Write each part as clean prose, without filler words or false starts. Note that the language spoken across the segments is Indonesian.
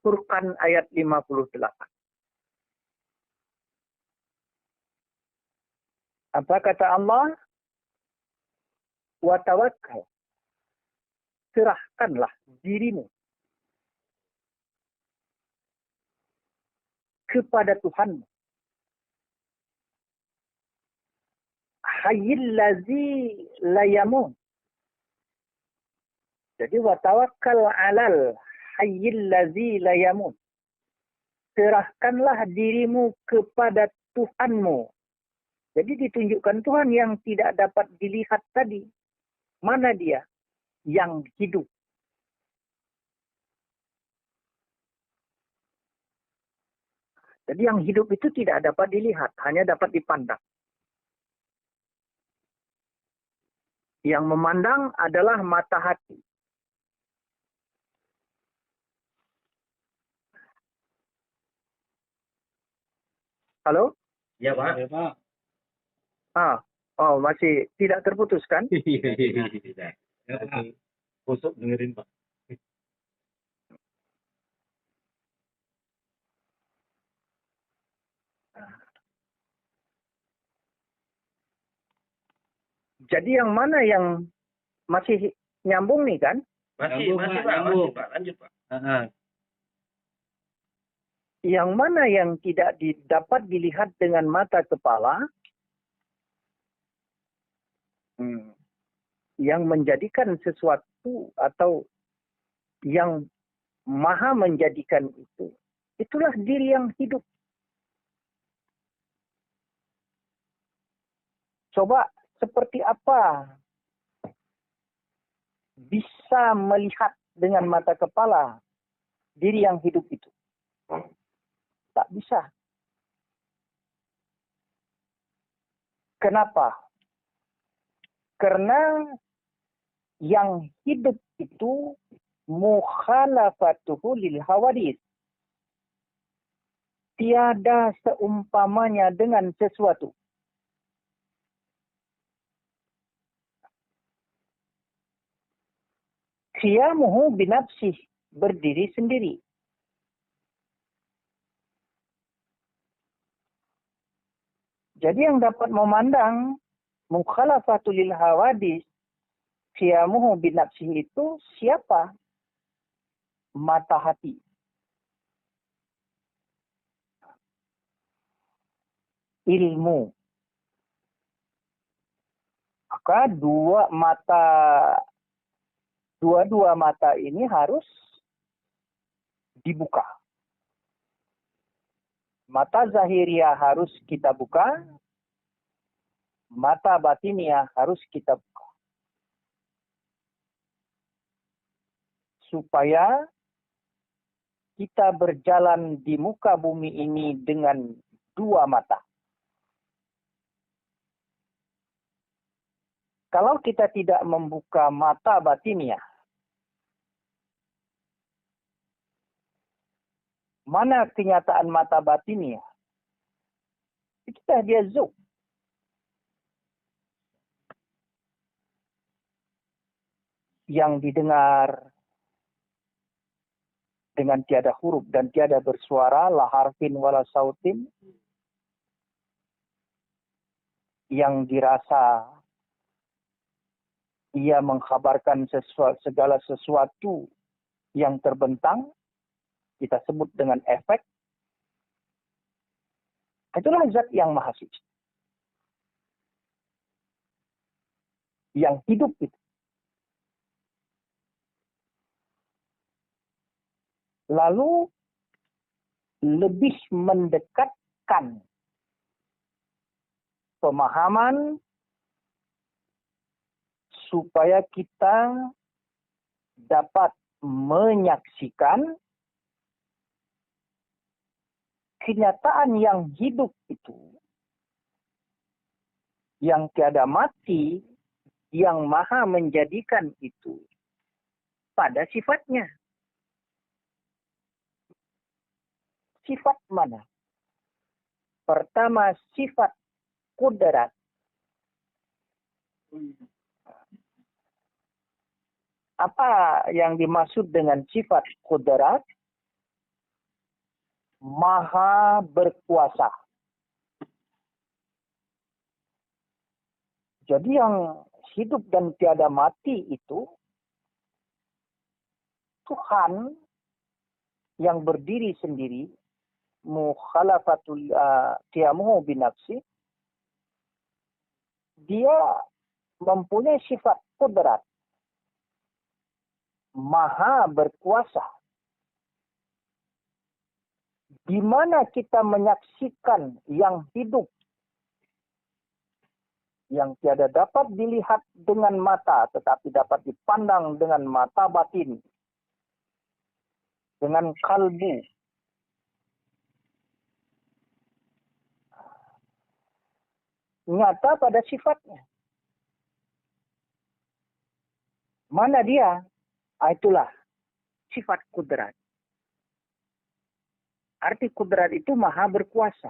Furqan ayat 58. Apa kata Allah? Wa tawakkal. Serahkanlah dirimu kepada Tuhanmu. Hayyil ladzi la yamut. Jadi wa tawakkal 'alal hayyil ladzi la yamut. Serahkanlah dirimu kepada Tuhanmu. Jadi ditunjukkan Tuhan yang tidak dapat dilihat tadi. Mana dia? Yang hidup. Jadi yang hidup itu tidak dapat dilihat, hanya dapat dipandang. Yang memandang adalah mata hati. Halo? Ya, Pak. Ya, Pak. Masih tidak terputus kan? Tidak. Ya, Pak. Busuk dengerin, Pak. Jadi yang mana yang masih nyambung nih kan? Masih, Pak. Lanjut, Pak. Yang mana yang tidak dapat dilihat dengan mata kepala, yang menjadikan sesuatu atau yang maha menjadikan itu, itulah diri yang hidup. Coba seperti apa bisa melihat dengan mata kepala diri yang hidup itu? Tak bisa. Kenapa? Karena yang hidup itu mukhalafatuhu lil hawadits. Tiada seumpamanya dengan sesuatu. Qiyamuhu binafsih, berdiri sendiri. Jadi yang dapat memandang mukhalafatul lil hawadits, qiyamuhu binafsih itu siapa? Mata hati. Ilmu. Maka dua-dua mata ini harus dibuka. Mata zahiriah harus kita buka, mata batiniah harus kita buka. Supaya kita berjalan di muka bumi ini dengan dua mata. Kalau kita tidak membuka mata batiniah, mana kenyataan mata batiniah? Itu dah dia zuk. Yang didengar dengan tiada huruf dan tiada bersuara, la harfin wala sautin. Yang dirasa, ia mengkhabarkan segala sesuatu yang terbentang, kita sebut dengan efek. Itulah zat yang maha suci. Yang hidup itu. Lalu lebih mendekatkan pemahaman supaya kita dapat menyaksikan kenyataan yang hidup itu, yang tiada mati, yang maha menjadikan itu pada sifatnya. Sifat mana? Pertama, sifat kudrat. Apa yang dimaksud dengan sifat kudrat? maha berkuasa. Jadi yang hidup dan tiada mati itu Tuhan yang berdiri sendiri, mukhalafatul qiyamuhu binafsi, dia mempunyai sifat kudrat, maha berkuasa. Di mana kita menyaksikan yang hidup, yang tiada dapat dilihat dengan mata, tetapi dapat dipandang dengan mata batin, dengan kalbu. Nyata pada sifatnya. Mana dia? Itulah sifat kudrat. Arti kudrat itu maha berkuasa.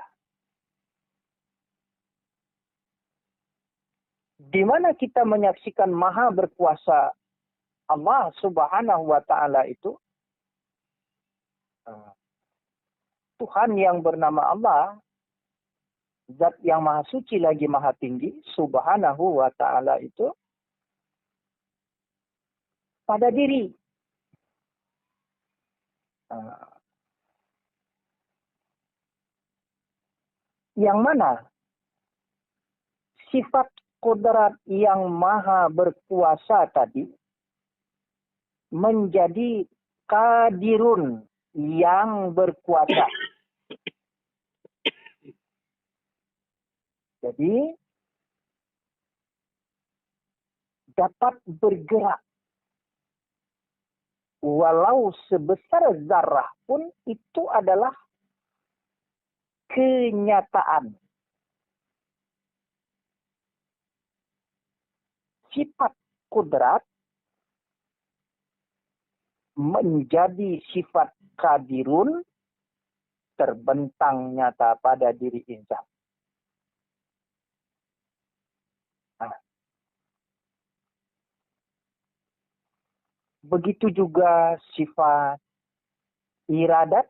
Di mana kita menyaksikan maha berkuasa Allah Subhanahu wa Ta'ala itu, Tuhan yang bernama Allah, Zat yang maha suci lagi maha tinggi, Subhanahu wa Ta'ala itu pada diri. Yang mana sifat kudrat yang maha berkuasa tadi menjadi kadirun yang berkuasa. Jadi dapat bergerak walau sebesar zarah pun itu adalah kenyataan. Sifat kudrat menjadi sifat kadirun terbentang nyata pada diri insan. Begitu juga sifat iradat,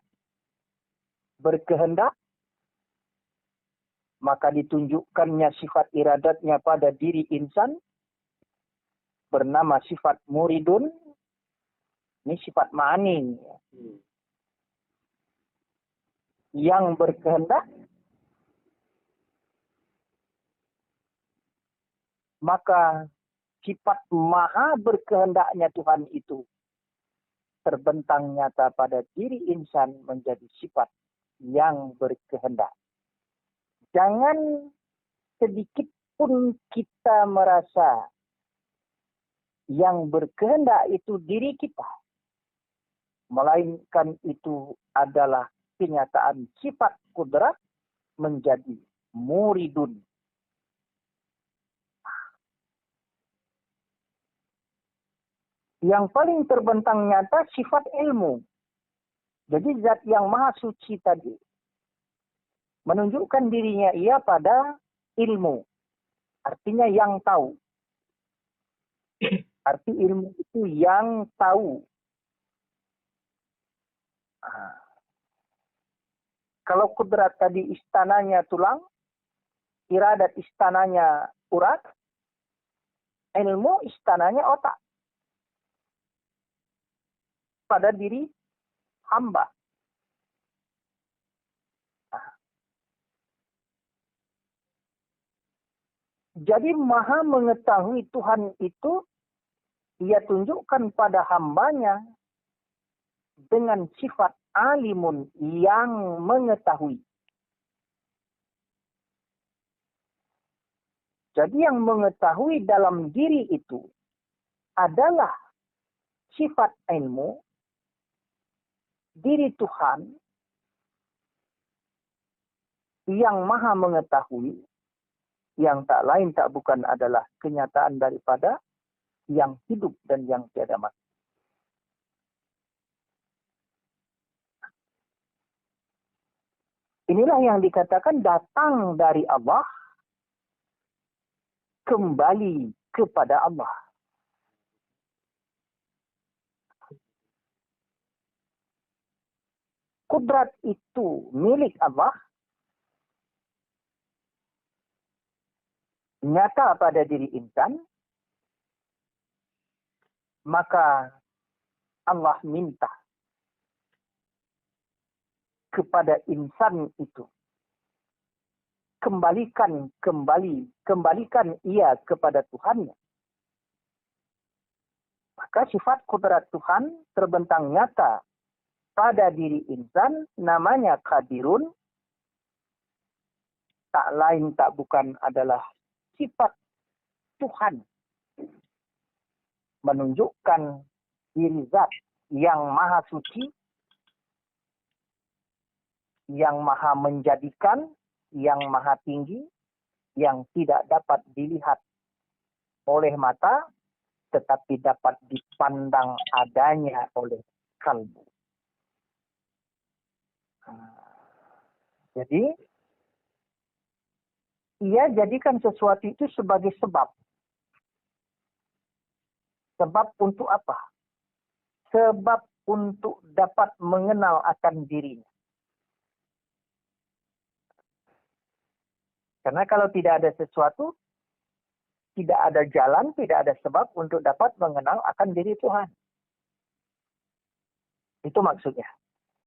berkehendak, maka ditunjukkannya sifat iradatnya pada diri insan, bernama sifat muridun, ini sifat ma'ani, yang berkehendak, maka sifat maha berkehendaknya Tuhan itu terbentang nyata pada diri insan menjadi sifat yang berkehendak. Jangan sedikit pun kita merasa yang berkehendak itu diri kita, melainkan itu adalah kenyataan sifat kudrat menjadi muridun. Yang paling terbentang nyata sifat ilmu. Jadi zat yang maha suci tadi menunjukkan dirinya ia pada ilmu. Artinya yang tahu. Arti ilmu itu yang tahu. Kalau kudrat tadi istananya tulang, iradat istananya urat, ilmu istananya otak. Pada diri hamba. Jadi maha mengetahui Tuhan itu ia tunjukkan pada hambanya dengan sifat alimun yang mengetahui. Jadi yang mengetahui dalam diri itu adalah sifat ilmu, diri Tuhan yang maha mengetahui, yang tak lain tak bukan adalah kenyataan daripada yang hidup dan yang tiada mati. Inilah yang dikatakan datang dari Allah, kembali kepada Allah. kudrat itu milik Allah, nyata pada diri insan, maka Allah minta kepada insan itu, kembalikan ia kepada Tuhannya. Maka sifat kudrat Tuhan terbentang nyata pada diri insan, namanya qadirun, tak lain tak bukan adalah sifat Tuhan, menunjukkan diri zat yang maha suci, yang maha menjadikan, yang maha tinggi, yang tidak dapat dilihat oleh mata, tetapi dapat dipandang adanya oleh kalbu. Jadi, ia jadikan sesuatu itu sebagai sebab. Sebab untuk apa? Sebab untuk dapat mengenal akan dirinya. Karena kalau tidak ada sesuatu, tidak ada jalan, tidak ada sebab untuk dapat mengenal akan diri Tuhan. Itu maksudnya.